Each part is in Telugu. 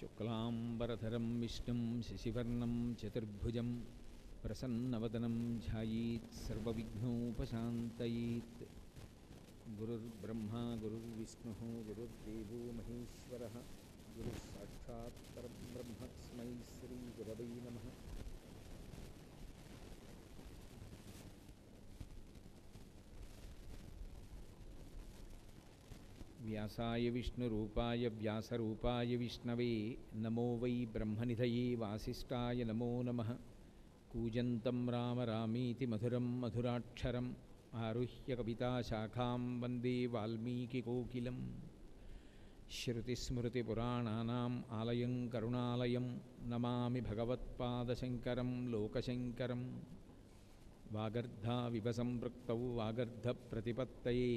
శుక్లాంబరధరం విష్ణుం శశివర్ణం చతుర్భుజం ప్రసన్నవదనం ధ్యాయేత్ సర్వవిఘ్నోపశాంతయేత్. గురుర్బ్రహ్మా గురుర్విష్ణుః గురుర్దేవో మహేశ్వరః గురుః సాక్షాత్ పరబ్రహ్మ తస్మై శ్రీ గురవై నమః. వ్యాసాయ విష్ణురూపాయ వ్యాసరూపాయ విష్ణవే నమో వై బ్రహ్మనిధయే వాసిష్ఠాయ నమో నమః. కూజంతం రామ రామీతి మధురం మధురాక్షరం ఆరుహ్య కవితాశాఖాం వందే వాల్మీకికోకిలం. శ్రుతిస్మృతిపురాణానాం ఆలయం కరుణాలయం నమామి భగవత్పాదశంకరం లోకశంకరం. వాగర్ధావివ సంపృక్తౌ వాగర్ధప్రతిపత్తయే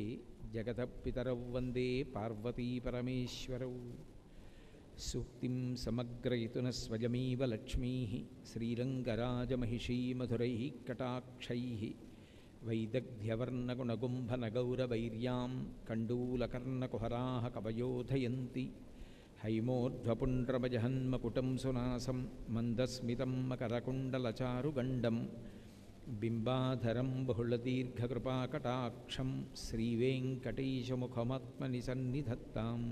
జగతః పితరౌ వందే పార్వతీపరమేశ్వరౌ. సూక్తిం సమగ్రయతున స్వయమేవ లక్ష్మీః శ్రీరంగరాజమహిషీ మధురైః కటాక్షైః. వైదగ్ధ్యవర్ణగుణగుంభనగౌరవైర్యాం కండూలకర్ణకుహరాः కవయోధయంతి. హైమోర్ధ్వపుండ్రమజహన్మకుటం సునాసం మందస్మితం మకరకుండలచారుగండం. బింబాధరం బహుళదీర్ఘకృపాకటాక్షం శ్రీవేంకటేశముఖమాత్మని సన్నిధత్తాం.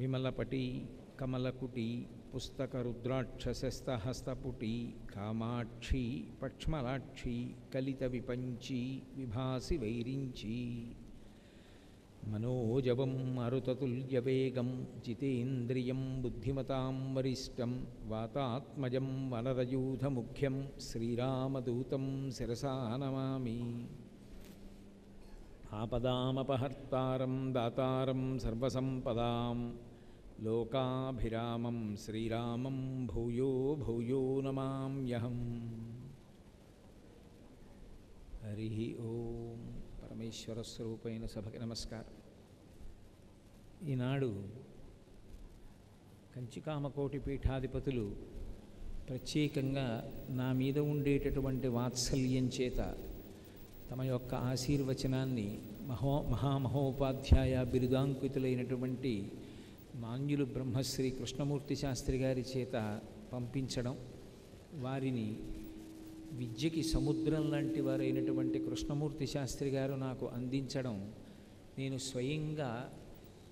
విమలపటి కమలకుటి పుస్తకరుద్రాక్షసస్తహస్తపుటి కామాక్షి పక్ష్మలాక్షి కలితవిపంచి విభాసి వైరించి. మనోజవం మరుతతుల్యవేగం జితేంద్రియం బుద్ధిమతాం వరిష్టం. వాతాత్మజం వనరయూధముఖ్యం శ్రీరామదూతం శిరసా నమామి. ఆపదామపహర్తారం దాతారం సర్వసంపదాం లోకాభిరామం శ్రీరామం భూయో భూయో నమామ్యహం. హరి ఓం. పరమేశ్వర స్వరూపైన సభకి నమస్కారం. ఈనాడు కంచికామకోటి పీఠాధిపతులు ప్రత్యేకంగా నా మీద ఉండేటటువంటి వాత్సల్యం చేత తమ యొక్క ఆశీర్వచనాన్ని మహామహోపాధ్యాయ బిరుదాంకితులైనటువంటి మాన్యులు బ్రహ్మశ్రీ కృష్ణమూర్తి శాస్త్రి గారి చేత పంపించడం, వారిని విద్యకి సముద్రం లాంటి వారైనటువంటి కృష్ణమూర్తి శాస్త్రి గారు నాకు అందించడం, నేను స్వయంగా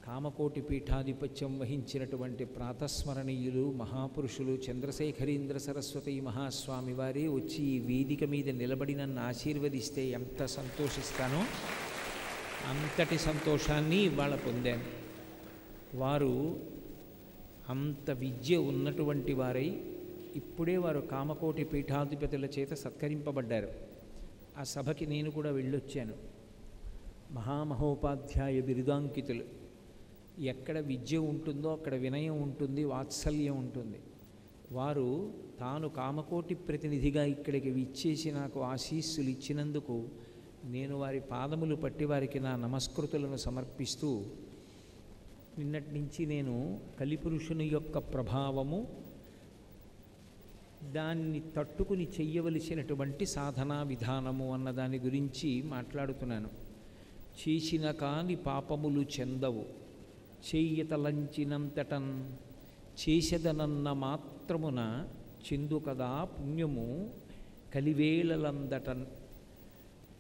కామకోటి పీఠాధిపత్యం వహించినటువంటి ప్రాతస్మరణీయులు మహాపురుషులు చంద్రశేఖరీంద్ర సరస్వతి మహాస్వామి వారే వచ్చి ఈ వేదిక మీద నిలబడి నన్ను ఆశీర్వదిస్తే ఎంత సంతోషిస్తానో అంతటి సంతోషాన్ని ఇవాళ పొందాను. వారు అంత విద్య ఉన్నటువంటి వారై ఇప్పుడే వారు కామకోటి పీఠాధిపతుల చేత సత్కరింపబడ్డారు. ఆ సభకి నేను కూడా వెళ్ళొచ్చాను. మహామహోపాధ్యాయ బిరుదాంకితులు. ఎక్కడ విద్య ఉంటుందో అక్కడ వినయం ఉంటుంది, వాత్సల్యం ఉంటుంది. వారు తాను కామకోటి ప్రతినిధిగా ఇక్కడికి విచ్చేసి నాకు ఆశీస్సులు ఇచ్చినందుకు నేను వారి పాదములు పట్టి వారికి నా నమస్కృతులను సమర్పిస్తూ, నిన్నటి నుంచి నేను కలిపురుషుని యొక్క ప్రభావము, దాన్ని తట్టుకుని చెయ్యవలసినటువంటి సాధనా విధానము అన్న దాని గురించి మాట్లాడుతున్నాను. చేసిన కాని పాపములు చెందవు చెయ్యతలంచినంతటన్. చేసెదనన్న మాత్రమున చెందు కదా పుణ్యము కలివేళలందటన్.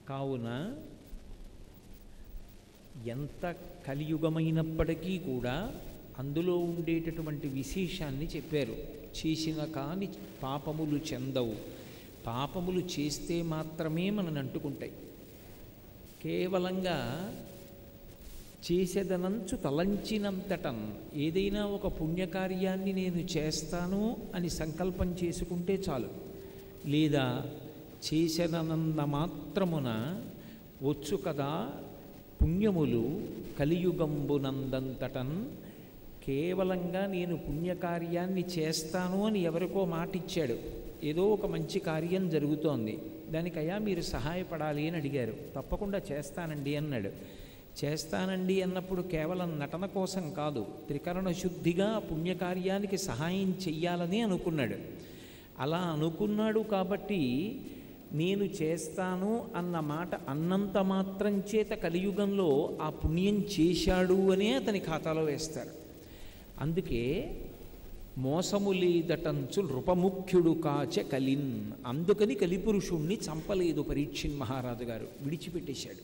కావున ఎంత కలియుగమైనప్పటికీ కూడా అందులో ఉండేటటువంటి విశేషాన్ని చెప్పారు. చేసిన కాని పాపములు చెందవు. పాపములు చేస్తే మాత్రమే మనని అంటుకుంటాయి. కేవలంగా చేసేదనంచు తలంచినంతటన్. ఏదైనా ఒక పుణ్యకార్యాన్ని నేను చేస్తాను అని సంకల్పం చేసుకుంటే చాలు. లేదా చేసేదనన్న మాత్రమున వచ్చు కదా పుణ్యములు కలియుగంబునందంతటన్. కేవలంగా నేను పుణ్యకార్యాన్ని చేస్తాను అని ఎవరికో మాట ఇచ్చాడు. ఏదో ఒక మంచి కార్యం జరుగుతోంది, దానికయ్యా మీరు సహాయపడాలి అని అడిగారు. తప్పకుండా చేస్తానండి అన్నాడు. చేస్తానండి అన్నప్పుడు కేవలం నటన కోసం కాదు, త్రికరణ శుద్ధిగా పుణ్యకార్యానికి సహాయం చెయ్యాలని అనుకున్నాడు. అలా అనుకున్నాడు కాబట్టి నేను చేస్తాను అన్న మాట అన్నంత మాత్రం చేత కలియుగంలో ఆ పుణ్యం చేశాడు అనే అతని ఖాతాలో వేస్తారు. అందుకే మోసము లేదటంచు నృపముఖ్యుడు కాచె కలిన్, అందుకని కలిపురుషుణ్ణి చంపలేదు పరీక్షిన్ మహారాజు గారు, విడిచిపెట్టేశాడు.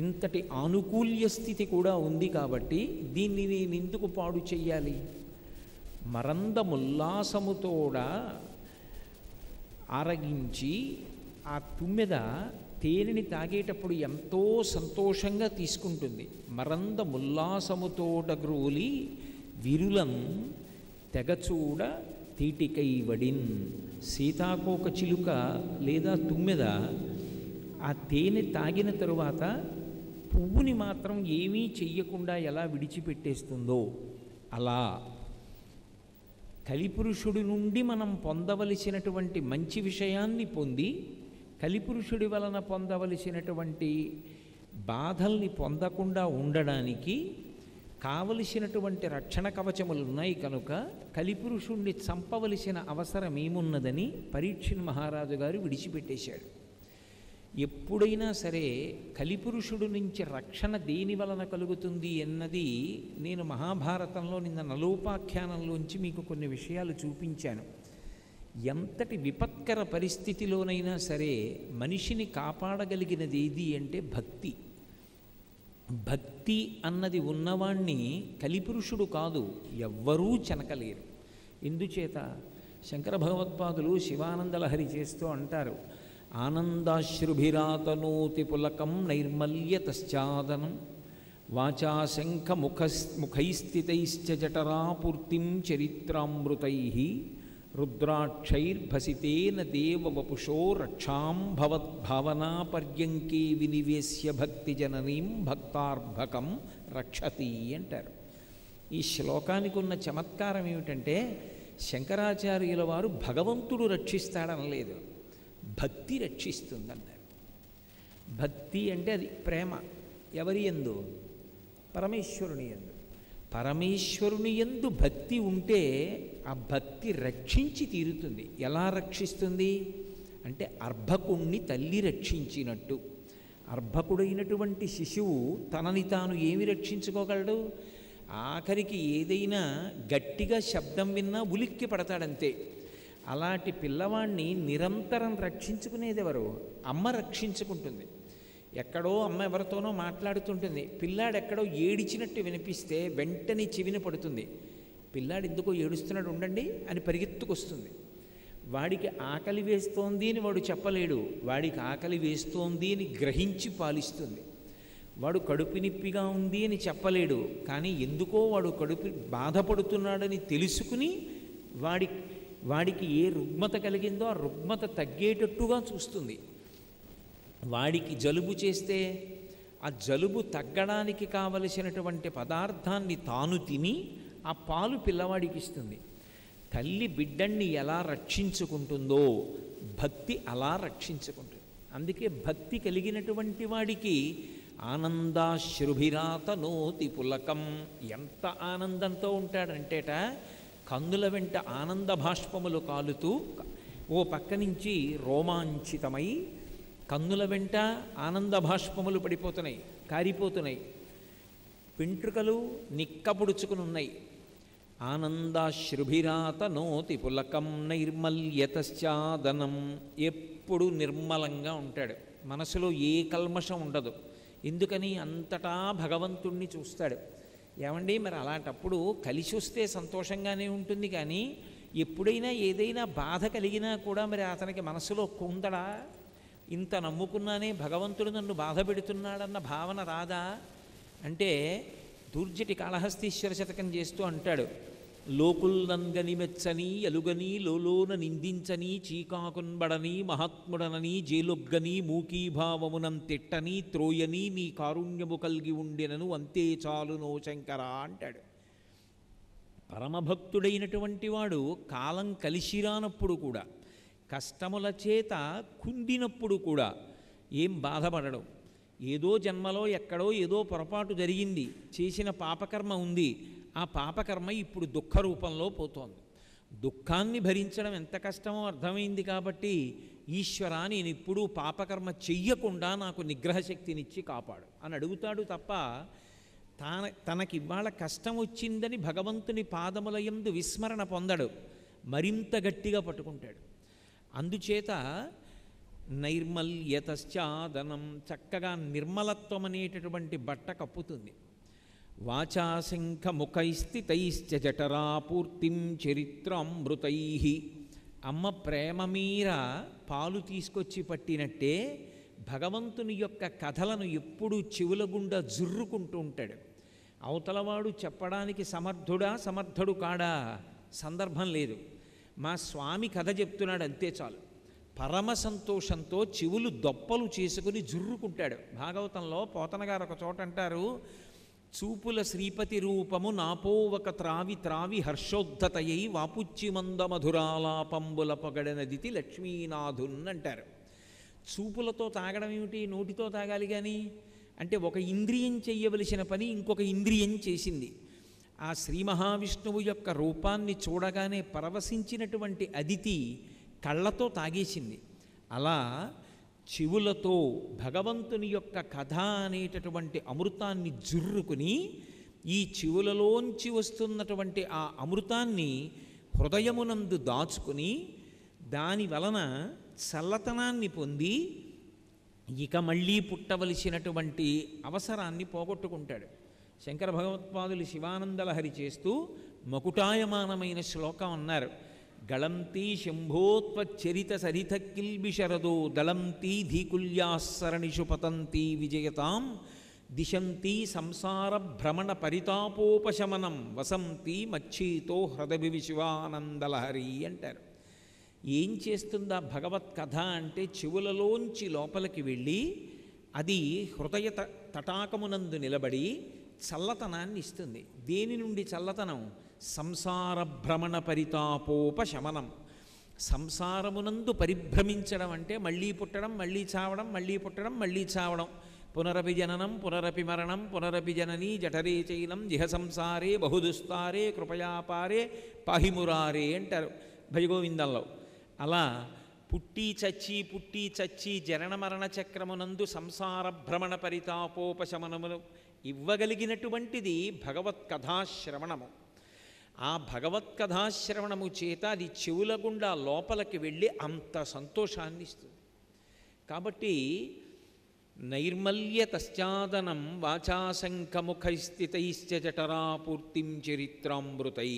ఇంతటి ఆనుకూల్య స్థితి కూడా ఉంది కాబట్టి దీన్ని నేను ఎందుకు పాడు చెయ్యాలి? మరందముల్లాసముతోడ ఆరగించి ఆ తుమ్మెద తేనెని తాగేటప్పుడు ఎంతో సంతోషంగా తీసుకుంటుంది. మరందముల్లాసముతోడ గ్రోలి విరులం తెగచూడ తీటికై వడిన్. సీతాకోక చిలుక లేదా తుమ్మెద ఆ తేనె తాగిన తరువాత పువ్వుని మాత్రం ఏమీ చెయ్యకుండా ఎలా విడిచిపెట్టేస్తుందో అలా కలిపురుషుడి నుండి మనం పొందవలసినటువంటి మంచి విషయాన్ని పొంది కలిపురుషుడి వలన పొందవలసినటువంటి బాధల్ని పొందకుండా ఉండడానికి కావలసినటువంటి రక్షణ కవచములు ఉన్నాయి కనుక కలిపురుషుణ్ణి చంపవలసిన అవసరం ఏమున్నదని పరీక్షిన్ మహారాజు గారు విడిచిపెట్టేశాడు. ఎప్పుడైనా సరే కలిపురుషుడు నుంచి రక్షణ దేని వలన కలుగుతుంది అన్నది నేను మహాభారతంలో నిన్న నలోపాఖ్యానంలోంచి మీకు కొన్ని విషయాలు చూపించాను. ఎంతటి విపత్కర పరిస్థితిలోనైనా సరే మనిషిని కాపాడగలిగినది ఏది అంటే భక్తి. భక్తి అన్నది ఉన్నవాణ్ణి కలిపురుషుడు కాదు ఎవ్వరూ చెనకలేరు. ఎందుచేత శంకర భగవత్పాదులు శివానందలహరి చేస్తూ అంటారు, ఆనందాశ్రుభిరాతనోతి పులకం నైర్మల్యతశ్చాదనం వాచా శంఖ ముఖైస్థితైశ్చ జఠరాపూర్తిం చరిత్రామృతై రుద్రాక్షైర్భసితేన దేవవపుషో రక్షాం భవద్భావనాపర్యంకే వినివేశ్య భక్తి జననీం భక్తార్భకం రక్షతి అంటారు. ఈ శ్లోకానికి ఉన్న చమత్కారం ఏమిటంటే శంకరాచార్యుల వారు భగవంతుడు రక్షిస్తాడనలేదు, భక్తి రక్షిస్తుందన్నారు. భక్తి అంటే అది ప్రేమ. ఎవరి యందు? పరమేశ్వరుని యందు. పరమేశ్వరుని యందు భక్తి ఉంటే ఆ భక్తి రక్షించి తీరుతుంది. ఎలా రక్షిస్తుంది అంటే అర్భకుణ్ణి తల్లి రక్షించినట్టు. అర్భకుడైనటువంటి శిశువు తనని తాను ఏమి రక్షించుకోగలడు? ఆఖరికి ఏదైనా గట్టిగా శబ్దం విన్నా ఉలిక్కి పడతాడంతే. అలాంటి పిల్లవాణ్ణి నిరంతరం రక్షించుకునేది ఎవరు? అమ్మ రక్షించుకుంటుంది. ఎక్కడో అమ్మ ఎవరితోనో మాట్లాడుతుంటుంది, పిల్లాడు ఎక్కడో ఏడిచినట్టు వినిపిస్తే వెంటనే చెవిన పడుతుంది. పిల్లాడు ఎందుకో ఏడుస్తున్నాడు ఉండండి అని పరిగెత్తుకొస్తుంది. వాడికి ఆకలి వేస్తోంది అని వాడు చెప్పలేడు, వాడికి ఆకలి వేస్తోంది అని గ్రహించి పాలిస్తుంది. వాడు కడుపు నొప్పిగా ఉంది అని చెప్పలేడు, కానీ ఎందుకో వాడు కడుపు బాధపడుతున్నాడని తెలుసుకుని వాడికి ఏ రుగ్మత కలిగిందో ఆ రుగ్మత తగ్గేటట్టుగా చూస్తుంది. వాడికి జలుబు చేస్తే ఆ జలుబు తగ్గడానికి కావలసినటువంటి పదార్థాన్ని తాను తిని ఆ పాలు పిల్లవాడికి ఇస్తుంది. తల్లి బిడ్డన్ని ఎలా రక్షించుకుంటుందో భక్తి అలా రక్షించుకుంటుంది. అందుకే భక్తి కలిగినటువంటి వాడికి ఆనందాశ్రుభిరాతనోతి పులకం. ఎంత ఆనందంతో ఉంటాడంటేట కన్నుల వెంట ఆనంద భాష్పములు కాలుతూ ఓ పక్క నుంచి రోమాంచితమై కన్నుల వెంట ఆనంద భాష్పములు పడిపోతున్నాయి, కారిపోతున్నాయి, వెంట్రుకలు నిక్కపుడుచుకుని ఉన్నాయి. ఆనందాశ్రుభిరాతనోతి పులకం నైర్మల్యతశ్చాదనం. ఎప్పుడు నిర్మలంగా ఉంటాడు, మనసులో ఏ కల్మషం ఉండదు. ఎందుకని? అంతటా భగవంతుణ్ణి చూస్తాడు. ఏమండి మరి అలాంటప్పుడు కలిసి వస్తే సంతోషంగానే ఉంటుంది, కానీ ఎప్పుడైనా ఏదైనా బాధ కలిగినా కూడా మరి అతనికి మనసులో కుందడా? ఇంత నమ్ముకున్నానే భగవంతుడు నన్ను బాధ పెడుతున్నాడన్న భావన రాదా అంటే దూర్జటి కాళహస్తీశ్వర శతకం చేస్తూ అంటాడు, లోకుల్నంగని మెచ్చని ఎలుగని లోలోన నిందించని చీకాకున్బడని మహాత్ముడనని జేలొగ్గని మూకీభావమునం తిట్టని త్రోయని నీ కారుణ్యము కలిగి ఉండినను అంతే చాలునో శంకరా అంటాడు. పరమభక్తుడైనటువంటి వాడు కాలం కలిసిరానప్పుడు కూడా, కష్టముల చేత కుండినప్పుడు కూడా ఏం బాధపడడం. ఏదో జన్మలో ఎక్కడో ఏదో పొరపాటు జరిగింది, చేసిన పాపకర్మ ఉంది, ఆ పాపకర్మ ఇప్పుడు దుఃఖ రూపంలో పోతోంది. దుఃఖాన్ని భరించడం ఎంత కష్టమో అర్థమైంది కాబట్టి ఈశ్వరా నేను ఇప్పుడు పాపకర్మ చెయ్యకుండా నాకు నిగ్రహశక్తినిచ్చి కాపాడు అని అడుగుతాడు తప్ప తనకి ఇవాళ కష్టం వచ్చిందని భగవంతుని పాదములయందు విస్మరణ పొందడు, మరింత గట్టిగా పట్టుకుంటాడు. అందుచేత నైర్మల్యతశ్చాదనం, చక్కగా నిర్మలత్వం అనేటటువంటి బట్ట కప్పుతుంది. వాచాశంఖముఖైస్థితైశ్చ జఠరాపూర్తిం చరిత్రామృతై. అమ్మ ప్రేమ మీర పాలు తీసుకొచ్చి పట్టినట్టే భగవంతుని యొక్క కథలను ఎప్పుడూ చెవుల గుండా జుర్రుకుంటూ ఉంటాడు. అవతలవాడు చెప్పడానికి సమర్థుడు కాడా సందర్భం లేదు. మా స్వామి కథ చెప్తున్నాడు అంతే చాలు, పరమ సంతోషంతో చెవులు దొప్పలు చేసుకుని జుర్రుకుంటాడు. భాగవతంలో పోతన గారు ఒక చోట అంటారు, చూపుల శ్రీపతి రూపము నాపోవక త్రావి త్రావి హర్షోద్ధతయై వాపుచ్చి మంద మధురాలాపంబుల పొగడనదితి లక్ష్మీనాథున్ అంటారు. చూపులతో తాగడం ఏమిటి, నోటితో తాగాలి కానీ అంటే ఒక ఇంద్రియం చెయ్యవలసిన పని ఇంకొక ఇంద్రియం చేసింది. ఆ శ్రీ మహావిష్ణువు యొక్క రూపాన్ని చూడగానే పరవశించినటువంటి అదితి కళ్ళతో తాగేసింది. అలా చెవులతో భగవంతుని యొక్క కథ అనేటటువంటి అమృతాన్ని జుర్రుకుని ఈ చెవులలోంచి వస్తున్నటువంటి ఆ అమృతాన్ని హృదయమునందు దాచుకుని దాని వలన చల్లతనాన్ని పొంది ఇక మళ్ళీ పుట్టవలసినటువంటి అవసరాన్ని పోగొట్టుకుంటాడు. శంకర భగవత్పాదులు శివానందలహరి చేస్తూ మకుటాయమానమైన శ్లోకం అన్నారు. గళంతి శంభోత్వచ్చరిత సరిత కిల్బిషరదో దళంతి ధీకుల్యాసరణిషు పతంతి విజయతాం దిశంతి సంసార భ్రమణ పరితాపోపశమనం వసంతి మచ్చీతో హృదయ శివానందలహరి అంటారు. ఏం చేస్తుందా భగవత్ కథ అంటే చెవులలోంచి లోపలికి వెళ్ళి అది హృదయ తటాకమునందు నిలబడి చల్లతనాన్ని ఇస్తుంది. దేని నుండి చల్లతనం? సంసార భ్రమణ పరితాపోపశమనం. సంసారమునందు పరిభ్రమించడం అంటే మళ్ళీ పుట్టడం, మళ్ళీ చావడం, మళ్ళీ పుట్టడం, మళ్ళీ చావడం. పునరపి జననం పునరపి మరణం పునరపి జననీ జఠరే చైనం జిహ సంసారే బహుదుస్తారే కృపయాపారే పాహిమురారే అంటారు భజగోవిందంలో. అలా పుట్టి చచ్చి జనన మరణ చక్రమునందు సంసార భ్రమణ పరితాపోపశమనమును ఇవ్వగలిగినటువంటిది భగవత్కథాశ్రవణము. ఆ భగవత్కథాశ్రవణము చేత అది చెవుల గుండా లోపలికి వెళ్ళి అంత సంతోషాన్ని ఇస్తుంది. కాబట్టి నైర్మల్యతశ్చాదనం వాచాశంఖముఖైస్థితైశ్చ జఠరాపూర్తిం చరిత్రామృతై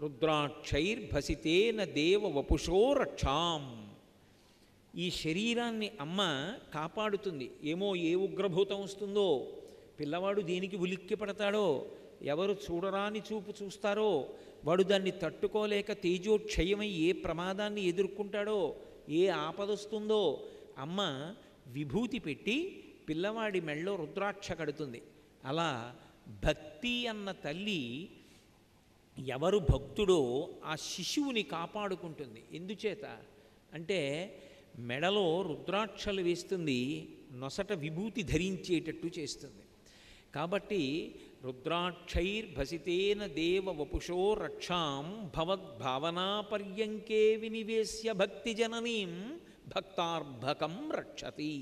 రుద్రాక్షైర్భసితేన దేవ వపుషో రక్షాం. ఈ శరీరాన్ని అమ్మ కాపాడుతుంది. ఏమో ఏ ఉగ్రభూతం వస్తుందో, పిల్లవాడు దేనికి ఉలిక్కి పడతాడో, ఎవరు చూడరాని చూపు చూస్తారో, వాడు దాన్ని తట్టుకోలేక తేజోక్షయమై ఏ ప్రమాదాన్ని ఎదుర్కొంటాడో, ఏ ఆపదొస్తుందో అమ్మ విభూతి పెట్టి పిల్లవాడి మెళ్ళో రుద్రాక్ష కడుతుంది. అలా భక్తి అన్న తల్లి ఎవరు భక్తుడో ఆ శిశువుని కాపాడుకుంటుంది. ఎందుచేత అంటే మెడలో రుద్రాక్షలు వేస్తుంది, నొసట విభూతి ధరించేటట్టు చేస్తుంది. కాబట్టి రుద్రాక్షైర్భసితేన దేవ వపుషో రక్షాం భవద్భావనాపర్యంకే వినివేశ్య భక్తి జననీం భక్తార్భకం రక్షతి.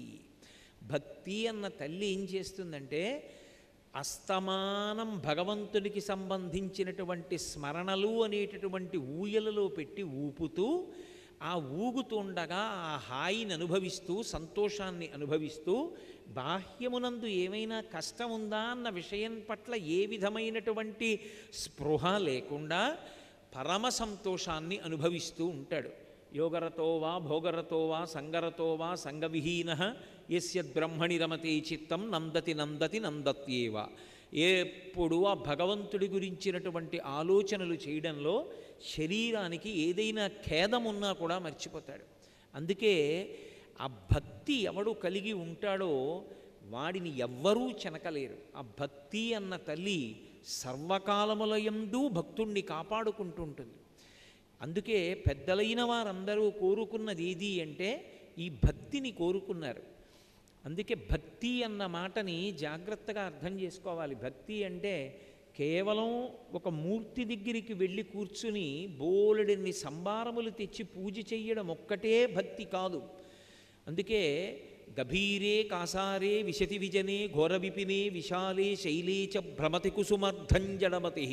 భక్తి అన్న తల్లి ఏం చేస్తుందంటే అస్తమానం భగవంతునికి సంబంధించినటువంటి స్మరణలు అనేటటువంటి ఊయలలో పెట్టి ఊపుతూ ఆ ఊగుతుండగా ఆ హాయిని అనుభవిస్తూ సంతోషాన్ని అనుభవిస్తూ బాహ్యమునందు ఏమైనా కష్టం ఉందా అన్న విషయం పట్ల ఏ విధమైనటువంటి స్పృహ లేకుండా పరమ సంతోషాన్ని అనుభవిస్తూ ఉంటాడు. యోగరతో వా భోగరతో వా సంగరతో వా సంగవిహీన యస్యద్బ్రహ్మణి రమతే చిత్తం నందతి నందతి నందత్యేవ. ఎప్పుడు ఆ భగవంతుడి గురించినటువంటి ఆలోచనలు చేయడంలో శరీరానికి ఏదైనా ఖేదమున్నా కూడా మర్చిపోతాడు. అందుకే ఆ భక్తి ఎవడు కలిగి ఉంటాడో వాడిని ఎవ్వరూ చెనకలేరు. ఆ భక్తి అన్న తల్లి సర్వకాలములయందు భక్తుణ్ణి కాపాడుకుంటుంటుంది. అందుకే పెద్దలైన వారందరూ కోరుకున్నది ఏది అంటే ఈ భక్తిని కోరుకున్నారు. అందుకే భక్తి అన్న మాటని జాగ్రత్తగా అర్థం చేసుకోవాలి. భక్తి అంటే కేవలం ఒక మూర్తి దగ్గరికి వెళ్ళి కూర్చుని బోలెడన్ని సంభారములు తెచ్చి పూజ చెయ్యడం ఒక్కటే భక్తి కాదు. అందుకే గభీరే కాసారే విశతి విజనే ఘోర విపినే విశాలే శైలే చ భ్రమతి కుసుమర్ధంజడమతి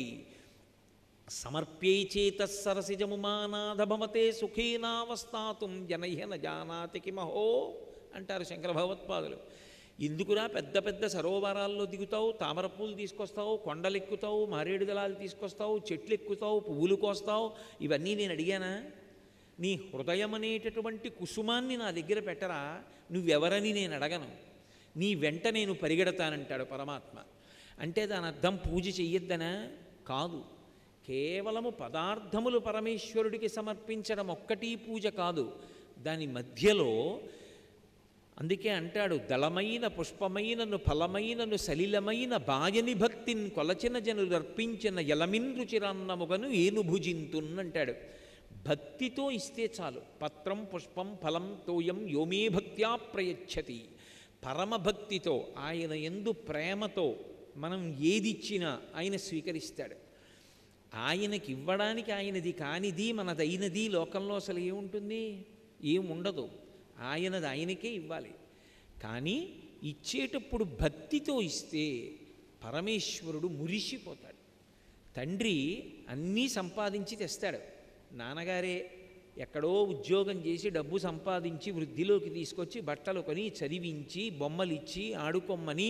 సమర్ప్యై చేతసరసిజముమానాధభమతే సుఖేనావస్థాతుం జనహ్య న జానాతి కిమహో అంటారు శంకర భగవత్పాదులు. ఎందుకురా పెద్ద పెద్ద సరోవరాల్లో దిగుతావు, తామరపూలు తీసుకొస్తావు, కొండలెక్కుతావు, మారేడు దళాలు తీసుకొస్తావు, చెట్లు ఎక్కుతావు, పువ్వులు కోస్తావు, ఇవన్నీ నేను అడిగానా? నీ హృదయం అనేటటువంటి కుసుమాన్ని నా దగ్గర పెట్టరా, నువ్వెవరని నేను అడగను, నీ వెంట నేను పరిగెడతానంటాడు పరమాత్మ. అంటే దాని అర్థం పూజ చెయ్యొద్దనా? కాదు. కేవలము పదార్థములు పరమేశ్వరుడికి సమర్పించడం ఒక్కటి పూజ కాదు. దాని మధ్యలో అందుకే అంటాడు, దళమైన పుష్పమైనను ఫలమైనను సలిలమైన బాయని భక్తిని కొలచిన జనులు అర్పించిన యలమిన్ రుచిరన్నముగను ఏను భుజింతున్ అంటాడు. భక్తితో ఇస్తే చాలు. పత్రం పుష్పం ఫలం తోయం యోమే భక్త్యా ప్రయచ్చతి. పరమభక్తితో ఆయన యందు ప్రేమతో మనం ఏదిచ్చినా ఆయన స్వీకరిస్తాడు. ఆయనకి ఇవ్వడానికి ఆయనది కానిది మనదైనది లోకంలో అసలు ఏముంటుంది? ఏముండదు. ఆయనది ఆయనకే ఇవ్వాలి. కానీ ఇచ్చేటప్పుడు భక్తితో ఇస్తే పరమేశ్వరుడు మురిసిపోతాడు. తండ్రి అన్నీ సంపాదించి తెస్తాడు. నాన్నగారే ఎక్కడో ఉద్యోగం చేసి డబ్బు సంపాదించి వృద్ధిలోకి తీసుకొచ్చి బట్టలు కొని చదివించి బొమ్మలిచ్చి ఆడుకొమ్మని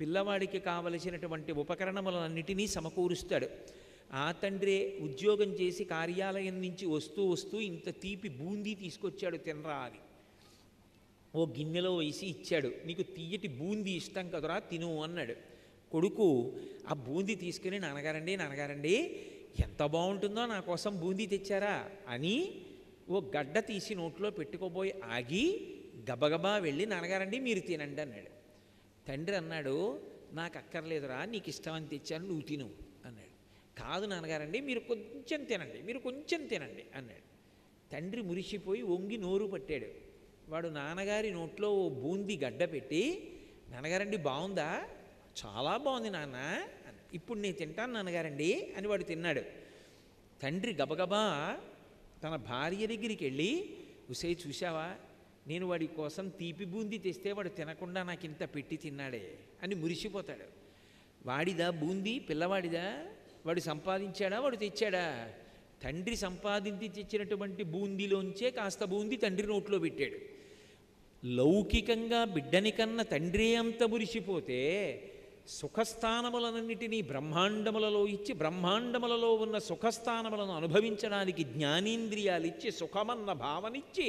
పిల్లవాడికి కావలసినటువంటి ఉపకరణములన్నిటినీ సమకూరుస్తాడు. ఆ తండ్రే ఉద్యోగం చేసి కార్యాలయం నుంచి వస్తూ వస్తూ ఇంత తీపి బూందీ తీసుకొచ్చాడు తినరా అని ఓ గిన్నెలో వేసి ఇచ్చాడు. నీకు తీయటి బూందీ ఇష్టం కదరా తిను అన్నాడు. కొడుకు ఆ బూందీ తీసుకుని నాన్నగారండి ఎంత బాగుంటుందో నా కోసం బూందీ తెచ్చారా అని ఓ గడ్డ తీసి నోట్లో పెట్టుకోబోయి ఆగి గబగబా వెళ్ళి నాన్నగారండి మీరు తినండి అన్నాడు. తండ్రి అన్నాడు, నాకు అక్కర్లేదురా, నీకు ఇష్టమని తెచ్చాను, నువ్వు తిను అన్నాడు. కాదు నాన్నగారండి మీరు కొంచెం తినండి అన్నాడు. తండ్రి మురిసిపోయి వంగి నోరు పట్టాడు. వాడు నాన్నగారి నోట్లో ఓ బూందీ గడ్డ పెట్టి, నాన్నగారండి బాగుందా? చాలా బాగుంది నాన్న, ఇప్పుడు నేను తింటాను నాన్నగారండి అని వాడు తిన్నాడు. తండ్రి గబగబా తన భార్య దగ్గరికి వెళ్ళి, ఉసే చూశావా, నేను వాడి కోసం తీపి బూందీ తెస్తే వాడు తినకుండా నాకు ఇంత పెట్టి తిన్నాడే అని మురిసిపోతాడు. వాడిదా బూందీ? పిల్లవాడిదా? వాడు సంపాదించాడా? వాడు తెచ్చాడా? తండ్రి సంపాదించి తెచ్చినటువంటి బూందీలోంచే కాస్త బూందీ తండ్రి నోట్లో పెట్టాడు. లౌకికంగా బిడ్డని కన్న తండ్రి అంత మురిసిపోతే సుఖస్థానములన్నిటినీ బ్రహ్మాండములలో ఇచ్చి బ్రహ్మాండములలో ఉన్న సుఖస్థానములను అనుభవించడానికి జ్ఞానేంద్రియాలిచ్చి సుఖమన్న భావనిచ్చి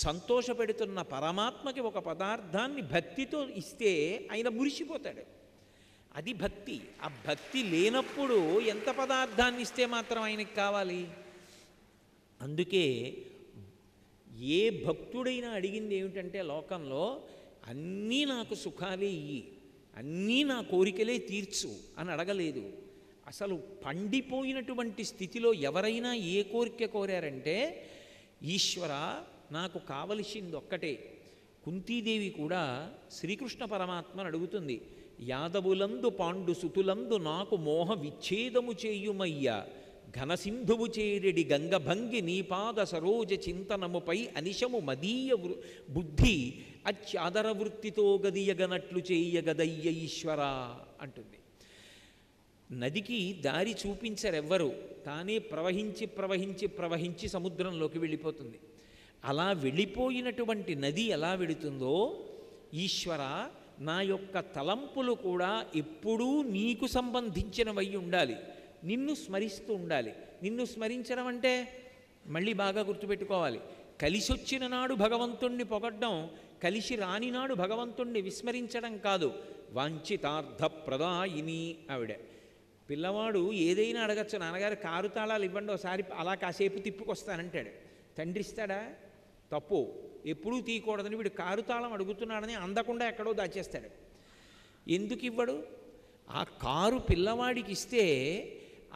సంతోషపెడుతున్న పరమాత్మకి ఒక పదార్థాన్ని భక్తితో ఇస్తే ఆయన మురిసిపోతాడు. అది భక్తి. ఆ భక్తి లేనప్పుడు ఎంత పదార్థాన్ని ఇస్తే మాత్రం ఆయనకి కావాలి? అందుకే ఏ భక్తుడైనా అడిగింది ఏమిటంటే లోకంలో అన్నీ నాకు సుఖాలే ఇయ్యి, అన్నీ నా కోరికలే తీర్చు అని అడగలేదు. అసలు పండిపోయినటువంటి స్థితిలో ఎవరైనా ఏ కోరిక కోరారంటే, ఈశ్వర నాకు కావలసింది ఒక్కటే. కుంతీదేవి కూడా శ్రీకృష్ణ పరమాత్మను అడుగుతుంది, యాదవులందు పాండు సుతులందు నాకు మోహ విచ్ఛేదము చేయుమయ్యా, ఘనసింధువు చేరెడి గంగభంగి నీపాద సరోజ చింతనముపై అనిశము మదీయ బుద్ధి అత్యాదర వృత్తితో గదియగనట్లు చేయగదయ్య ఈశ్వర అంటుంది. నదికి దారి చూపించరెవ్వరు, తానే ప్రవహించి ప్రవహించి ప్రవహించి సముద్రంలోకి వెళ్ళిపోతుంది. అలా వెళ్ళిపోయినటువంటి నది ఎలా వెళుతుందో, ఈశ్వర నా యొక్క తలంపులు కూడా ఎప్పుడూ నీకు సంబంధించినవై ఉండాలి, నిన్ను స్మరిస్తూ ఉండాలి. నిన్ను స్మరించడం అంటే మళ్ళీ బాగా గుర్తుపెట్టుకోవాలి, కలిసొచ్చిన నాడు భగవంతుణ్ణి పొగడ్డం, కలిసి రాని నాడు భగవంతుణ్ణి విస్మరించడం కాదు. వాంఛితార్థ ప్రదాయిని ఆవిడ. పిల్లవాడు ఏదైనా అడగచ్చు, నాన్నగారు కారు తాళాలు ఇవ్వండి ఒకసారి అలా కాసేపు తిప్పుకొస్తానంటాడు. తండ్రి ఇస్తాడా? తప్పు. ఎప్పుడూ తీయకూడదని వీడు కారు తాళం అడుగుతున్నాడని అందకుండా ఎక్కడో దాచేస్తాడు. ఎందుకు ఇవ్వడు? ఆ కారు పిల్లవాడికి ఇస్తే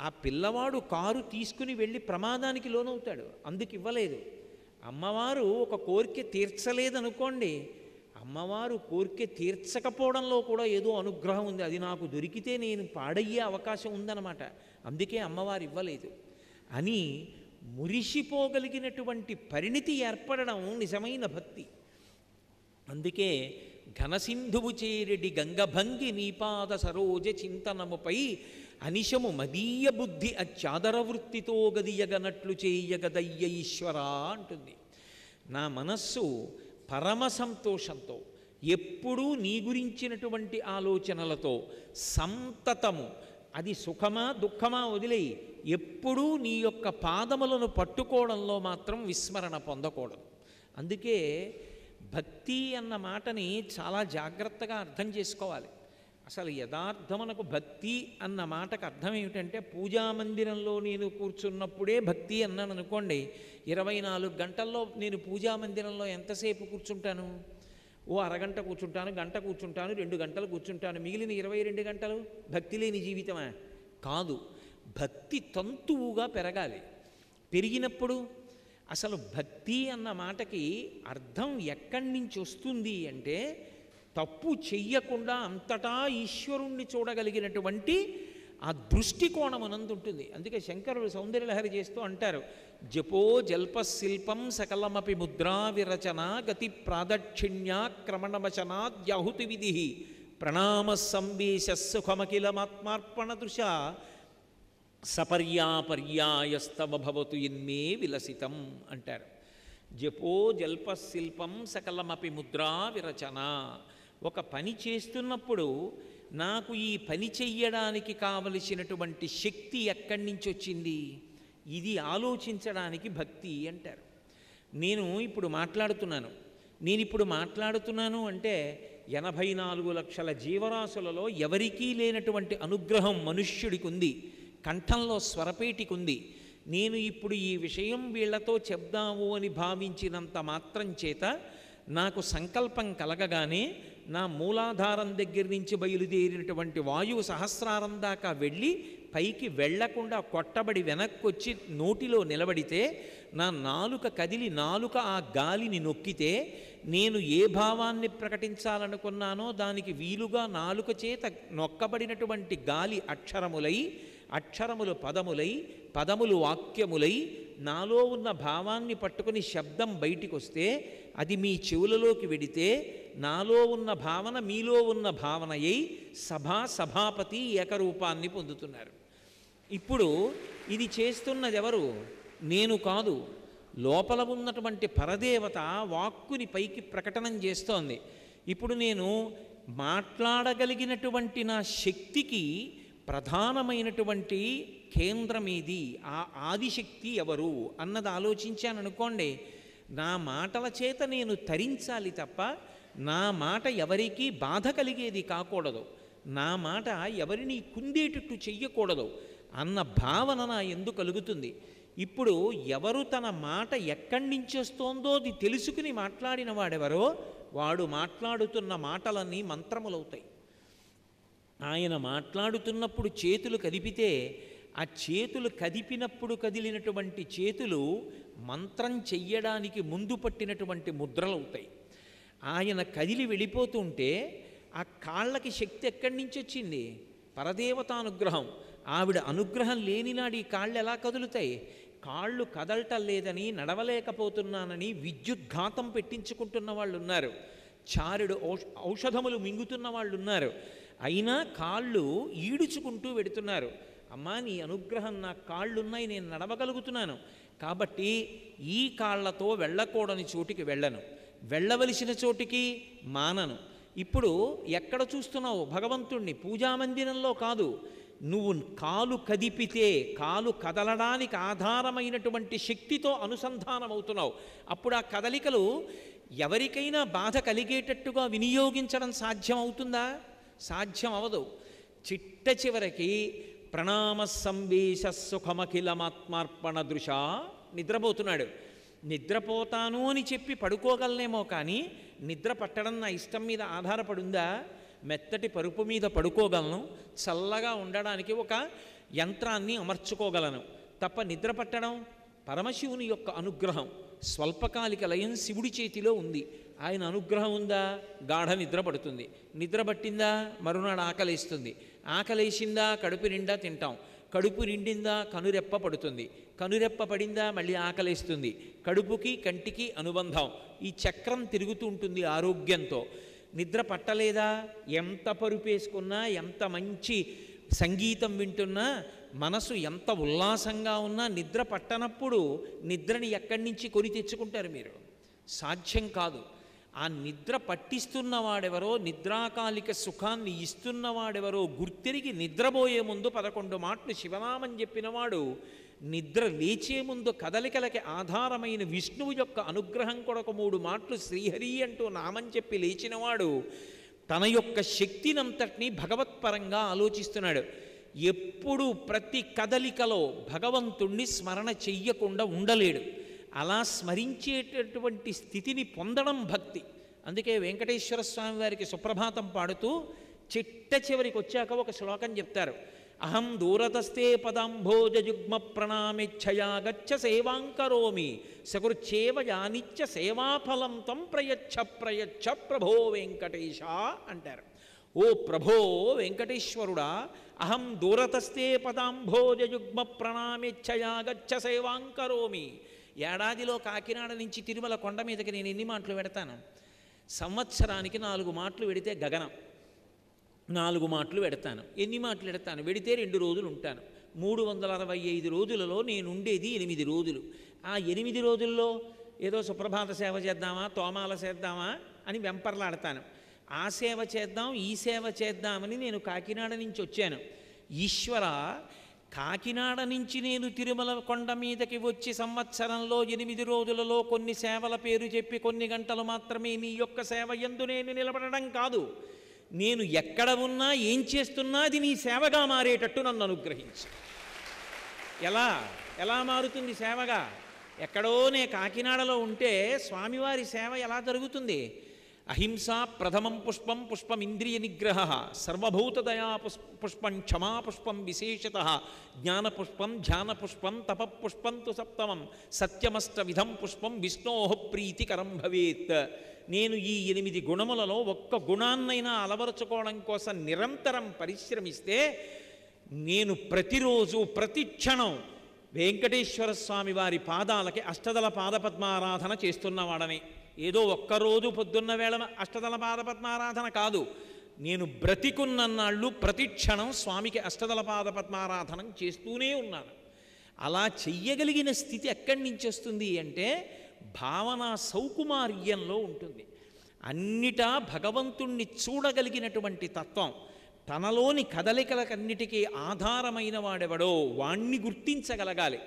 ఆ పిల్లవాడు కారు తీసుకుని వెళ్ళి ప్రమాదానికి లోనవుతాడు. అందుకు ఇవ్వలేదు. అమ్మవారు ఒక కోరిక తీర్చలేదనుకోండి, అమ్మవారు కోరిక తీర్చకపోవడంలో కూడా ఏదో అనుగ్రహం ఉంది, అది నాకు దొరికితే నేను పాడయ్యే అవకాశం ఉందన్నమాట. అందుకే అమ్మవారు ఇవ్వలేదు అని మురిసిపోగలిగినటువంటి పరిణితి ఏర్పడడం నిజమైన భక్తి. అందుకే ఘనసింధువు చేరెడి గంగభంగి నీపాద సరోజ చింతనముపై అనిశము మదీయ బుద్ధి అత్యాదర వృత్తితో గదియగనట్లు చేయగదయ్య ఈశ్వరా అంటుంది. నా మనస్సు పరమ సంతోషంతో ఎప్పుడూ నీ గురించినటువంటి ఆలోచనలతో సంతతము, అది సుఖమా దుఃఖమా వదిలేయి, ఎప్పుడూ నీ యొక్క పాదములను పట్టుకోవడంలో మాత్రం విస్మరణ పొందకూడదు. అందుకే భక్తి అన్న మాటని చాలా జాగ్రత్తగా అర్థం చేసుకోవాలి. అసలు యథార్థమునకు భక్తి అన్న మాటకు అర్థం ఏమిటంటే, పూజామందిరంలో నేను కూర్చున్నప్పుడే భక్తి అన్నాను అనుకోండి, 24 గంటల్లో నేను పూజామందిరంలో ఎంతసేపు కూర్చుంటాను? ఓ అరగంట కూర్చుంటాను, గంట కూర్చుంటాను, 2 గంటలు కూర్చుంటాను. మిగిలిన 22 గంటలు భక్తి లేని జీవితమా? కాదు. భక్తి తంతువుగా పెరగాలి. పెరిగినప్పుడు అసలు భక్తి అన్న మాటకి అర్థం ఎక్కడి నుంచి వస్తుంది అంటే, తప్పు చెయ్యకుండా అంతటా ఈశ్వరుణ్ణి చూడగలిగినటువంటి ఆ దృష్టికోణమనందు ఉంటుంది. అందుకే శంకరుడు సౌందర్యలహరి చేస్తూ అంటారు, జపో జల్పశిల్పం సకలమపి ముద్రా విరచన గతి ప్రాదక్షిణ్యాక్రమణవచనాద్యాహుతి విధి ప్రణామ సంవేశ సుఖమఖిలమాత్మార్పణ దృశ సపర్యాపర్యాయస్తవ భవతు ఎన్మే విలసితం అంటారు. జపో జల్పశిల్పం సకలమపి ముద్రా విరచన. ఒక పని చేస్తున్నప్పుడు నాకు ఈ పని చెయ్యడానికి కావలసినటువంటి శక్తి ఎక్కడి నుంచి వచ్చింది, ఇది ఆలోచించడానికి భక్తి అంటారు. నేను ఇప్పుడు మాట్లాడుతున్నాను అంటే 84 లక్షల జీవరాశులలో ఎవరికీ లేనటువంటి అనుగ్రహం మనుష్యుడికి ఉంది, కంఠంలో స్వరపేటికి ఉంది. నేను ఇప్పుడు ఈ విషయం వీళ్లతో చెప్దాము అని భావించినంత మాత్రం చేత నాకు సంకల్పం కలగగానే నా మూలాధారం దగ్గర నుంచి బయలుదేరినటువంటి వాయువు సహస్రారం దాకా వెళ్ళి పైకి వెళ్లకుండా కొట్టబడి వెనక్కి వచ్చి నోటిలో నిలబడితే, నా నాలుక కదిలి నాలుక ఆ గాలిని నొక్కితే, నేను ఏ భావాన్ని ప్రకటించాలనుకున్నానో దానికి వీలుగా నాలుక చేత నొక్కబడినటువంటి గాలి అక్షరములై, అక్షరములు పదములై, పదములు వాక్యములై, నాలో ఉన్న భావాన్ని పట్టుకుని శబ్దం బయటికి వస్తే అది మీ చెవులలోకి వెడితే నాలో ఉన్న భావన మీలో ఉన్న భావనయై సభాపతి ఏకరూపాన్ని పొందుతున్నారు. ఇప్పుడు ఇది చేస్తున్నది ఎవరు? నేను కాదు. లోపల ఉన్నటువంటి పరదేవత వాక్కుని పైకి ప్రకటనం చేస్తోంది. ఇప్పుడు నేను మాట్లాడగలిగినటువంటి నా శక్తికి ప్రధానమైనటువంటి కేంద్రం ఏది, ఆ ఆదిశక్తి ఎవరు అన్నది ఆలోచించాననుకోండి, నా మాటల చేత నేను తరించాలి తప్ప నా మాట ఎవరికీ బాధ కలిగేది కాకూడదు, నా మాట ఎవరిని కుందేటట్టు చెయ్యకూడదు అన్న భావన నా ఎందుకు కలుగుతుంది. ఇప్పుడు ఎవరు తన మాట ఎక్కడి నుంచి వస్తోందో అది తెలుసుకుని మాట్లాడిన వాడెవరో వాడు మాట్లాడుతున్న మాటలన్నీ మంత్రములవుతాయి. ఆయన మాట్లాడుతున్నప్పుడు చేతులు కదిపితే ఆ చేతులు కదిపినప్పుడు కదిలినటువంటి చేతులు మంత్రం చెయ్యడానికి ముందు పట్టినటువంటి ముద్రలవుతాయి. ఆయన కదిలి వెళ్ళిపోతుంటే ఆ కాళ్ళకి శక్తి ఎక్కడి నుంచి వచ్చింది? పరదేవతానుగ్రహం. ఆవిడ అనుగ్రహం లేనినాడు ఈ కాళ్ళు ఎలా కదులుతాయి? కాళ్ళు కదలటం లేదని, నడవలేకపోతున్నానని విద్యుద్ఘాతం పెట్టించుకుంటున్న వాళ్ళు ఉన్నారు, చారుడు ఔషధములు మింగుతున్న వాళ్ళు ఉన్నారు. అయినా కాళ్ళు ఈడుచుకుంటూ వెడుతున్నారు. అమ్మా నీ అనుగ్రహం, నా కాళ్ళున్నాయి, నేను నడవగలుగుతున్నాను కాబట్టి ఈ కాళ్లతో వెళ్ళకూడని చోటికి వెళ్ళను, వెళ్ళవలసిన చోటికి మానను. ఇప్పుడు ఎక్కడ చూస్తున్నావు భగవంతుణ్ణి? పూజామందిరంలో కాదు. నువ్వు కాలు కదిపితే కాలు కదలడానికి ఆధారమైనటువంటి శక్తితో అనుసంధానమవుతున్నావు. అప్పుడు ఆ కదలికలు ఎవరికైనా బాధ కలిగేటట్టుగా వినియోగించడం సాధ్యమవుతుందా? సాధ్యం అవదు. చిట్ట చివరికి ప్రణామ సంవేశ సుఖమఖిలమాత్మార్పణ దృశ. నిద్రపోతున్నాడు. నిద్రపోతాను అని చెప్పి పడుకోగలనేమో కానీ నిద్ర పట్టడం నా ఇష్టం మీద ఆధారపడుందా? మెత్తటి పరుపు మీద పడుకోగలను, చల్లగా ఉండడానికి ఒక యంత్రాన్ని అమర్చుకోగలను తప్ప నిద్ర పట్టడం పరమశివుని యొక్క అనుగ్రహం. స్వల్పకాలిక లయం శివుడి చేతిలో ఉంది. ఆయన అనుగ్రహం ఉందా? గాఢ నిద్ర పడుతుంది. నిద్ర పట్టిందా? మరునాడు ఆకలేస్తుంది. ఆకలేసిందా? కడుపు నిండా తింటాం. కడుపు నిండిందా కనురెప్ప పడుతుంది, కనురెప్ప పడిందా మళ్ళీ ఆకలేస్తుంది, కడుపుకి కంటికి అనుబంధం, ఈ చక్రం తిరుగుతూ ఉంటుంది ఆరోగ్యంతో. నిద్ర పట్టలేదా, ఎంత పరుపేసుకున్నా, ఎంత మంచి సంగీతం వింటున్నా, మనసు ఎంత ఉల్లాసంగా ఉన్నా నిద్ర పట్టనప్పుడు నిద్రని ఎక్కడి నుంచి కొని తెచ్చుకుంటారు మీరు? సాధ్యం కాదు. ఆ నిద్ర పట్టిస్తున్నవాడెవరో, నిద్రాకాలిక సుఖాన్ని ఇస్తున్నవాడెవరో గుర్తిరిగి నిద్రపోయే ముందు 11 మాటలు శివనామం చెప్పినవాడు నిద్ర లేచే ముందు కదలికలకి ఆధారమైన విష్ణువు యొక్క అనుగ్రహం కొరకు 3 మాటలు శ్రీహరి అంటూ నామం చెప్పి లేచినవాడు తన యొక్క శక్తినంతటినీ భగవత్పరంగా ఆలోచిస్తున్నాడు. ఎప్పుడు ప్రతి కదలికలో భగవంతుణ్ణి స్మరణ చెయ్యకుండా ఉండలేడు. అలా స్మరించేటటువంటి స్థితిని పొందడం భక్తి. అందుకే వెంకటేశ్వర స్వామి వారికి సుప్రభాతం పాడుతూ చిట్ట చివరికి వచ్చాక ఒక శ్లోకం చెప్తారు. అహం దూరతస్తే పదాంభోజయుగ్మ ప్రణామిచ్ఛయా గచ్చ సేవాంకరోమి సకృచ్చేవ యానిచ్చ సేవాఫలం తం ప్రయచ్ఛ ప్రయచ్ఛ ప్రభో వెంకటేశ అంటారు. ఓ ప్రభో వెంకటేశ్వరుడా, అహం దూరతస్తే పదాంభోజయుగ్మ ప్రణామిచ్ఛయా గచ్చ సేవాంకరోమి. ఏడాదిలో కాకినాడ నుంచి తిరుమల కొండ మీదకి నేను ఎన్ని మాటలు పెడతాను? సంవత్సరానికి 4 మాటలు పెడితే గగనం. 4 మాటలు పెడతాను. ఎన్ని మాటలు పెడతాను? పెడితే 2 రోజులు ఉంటాను. 365 రోజులలో నేను ఉండేది 8 రోజులు. ఆ 8 రోజుల్లో ఏదో సుప్రభాత సేవ చేద్దామా, తోమాల చేద్దామా అని వెంపర్లాడతాను. ఆ సేవ చేద్దాం, ఈ సేవ చేద్దామని నేను కాకినాడ నుంచి వచ్చాను. ఈశ్వర, కాకినాడ నుంచి నేను తిరుమల కొండ మీదకి వచ్చి సంవత్సరంలో 8 రోజులలో కొన్ని సేవల పేరు చెప్పి కొన్ని గంటలు మాత్రమే నీ యొక్క సేవ యందు నేను నిలబడడం కాదు, నేను ఎక్కడ ఉన్నా ఏం చేస్తున్నా అది నీ సేవగా మారేటట్టు నన్ను అనుగ్రహించు. ఎలా మారుతుంది సేవగా? ఎక్కడో నే కాకినాడలో ఉంటే స్వామివారి సేవ ఎలా జరుగుతుంది? అహింసా ప్రథమం పుష్పం పుష్పమింద్రియ నిగ్రహ, సర్వభూతదయా పుష్పం క్షమాపుష్పం విశేషత, జ్ఞానపుష్పం ధ్యానపుష్పం తపఃపుష్పం తు సప్తమం, సత్యమష్టవిధం పుష్పం విష్ణోః ప్రీతికరం భవేత్. నేను ఈ 8 గుణములలో ఒక్క గుణాన్నైనా అలవరుచుకోవడం కోసం నిరంతరం పరిశ్రమిస్తే నేను ప్రతిరోజు ప్రతి క్షణం వెంకటేశ్వర స్వామి వారి పాదాలకి అష్టదళ పాదపద్మారాధన చేస్తున్నవాడని. ఏదో ఒక్కరోజు పొద్దున్న వేళ అష్టదళ పాదపద్మారాధన కాదు, నేను బ్రతికున్నన్నాళ్ళు ప్రతి క్షణం స్వామికి అష్టదళ పాదపద్మారాధన చేస్తూనే ఉన్నాను. అలా చెయ్యగలిగిన స్థితి ఎక్కడి నుంచి వస్తుంది అంటే భావన సౌకుమార్యంలో ఉంటుంది. అన్నిటా భగవంతుణ్ణి చూడగలిగినటువంటి తత్వం, తనలోని కదలికలకన్నిటికీ ఆధారమైన వాడెవడో వాణ్ణి గుర్తించగలగాలి.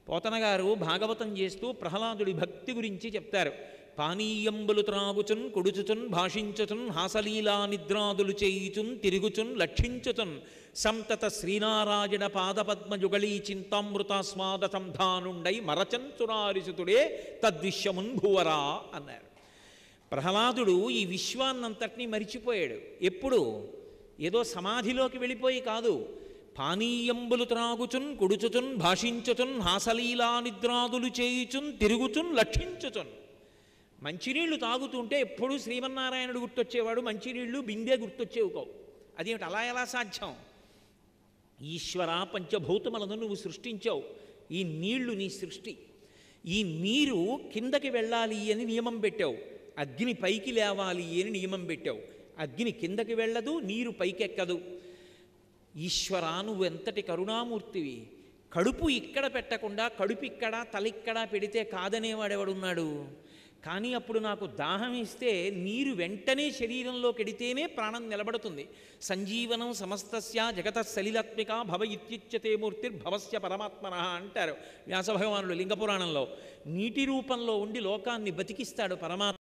పోతన గారు భాగవతం చేస్తూ ప్రహ్లాదుడి భక్తి గురించి చెప్తారు. పానీయంబులు త్రాగుచున్ కొడుచుచున్ భాషించుచున్ హాసలీలా నిద్రాదులు చేయుచున్ తిరుగుచున్ లక్షించుచున్ సంతత శ్రీనారాయణ పాదపద్మయుగళీ చింతామృతాస్వాద సంధానుండై మరచన్ చురారిసుతుడే తద్విశ్యమున్ భువరా అన్నారు. ప్రహ్లాదుడు ఈ విశ్వాన్నంతటినీ మరిచిపోయాడు. ఎప్పుడు? ఏదో సమాధిలోకి వెళ్ళిపోయి కాదు. పానీయంబులు త్రాగుచున్ కొడుచుచున్ భాషించుచున్ హాసలీలా నిద్రాదులు చేయుచున్ తిరుగుచున్ లక్షించుచున్. మంచినీళ్లు తాగుతుంటే ఎప్పుడూ శ్రీమన్నారాయణుడు గుర్తొచ్చేవాడు, మంచినీళ్లు బిందె గుర్తొచ్చేవి కావు. అదేమిటి? అలా ఎలా సాధ్యం? ఈశ్వర, పంచభూతములను నువ్వు సృష్టించావు, ఈ నీళ్లు నీ సృష్టి. ఈ నీరు కిందకి వెళ్ళాలి అని నియమం పెట్టావు, అగ్ని పైకి లేవాలి అని నియమం పెట్టావు. అగ్ని కిందకి వెళ్ళదు, నీరు పైకెక్కదు. ఈశ్వర, నువ్వు ఎంతటి కరుణామూర్తివి. కడుపు ఇక్కడ పెట్టకుండా కడుపు ఇక్కడ తలిక్కడ పెడితే కాదనేవాడెవడున్నాడు? కానీ అప్పుడు నాకు దాహం ఇస్తే నీరు వెంటనే శరీరంలోకి ఎడితేనే ప్రాణం నిలబడుతుంది. సంజీవనం సమస్తస్య జగత సలిలాత్మిక భవ ఇత్యుచ్యతే మూర్తిర్భవస్య పరమాత్మన అంటారు వ్యాసభగవానుడు లింగపురాణంలో. నీటి రూపంలో ఉండి లోకాన్ని బతికిస్తాడు పరమాత్మ.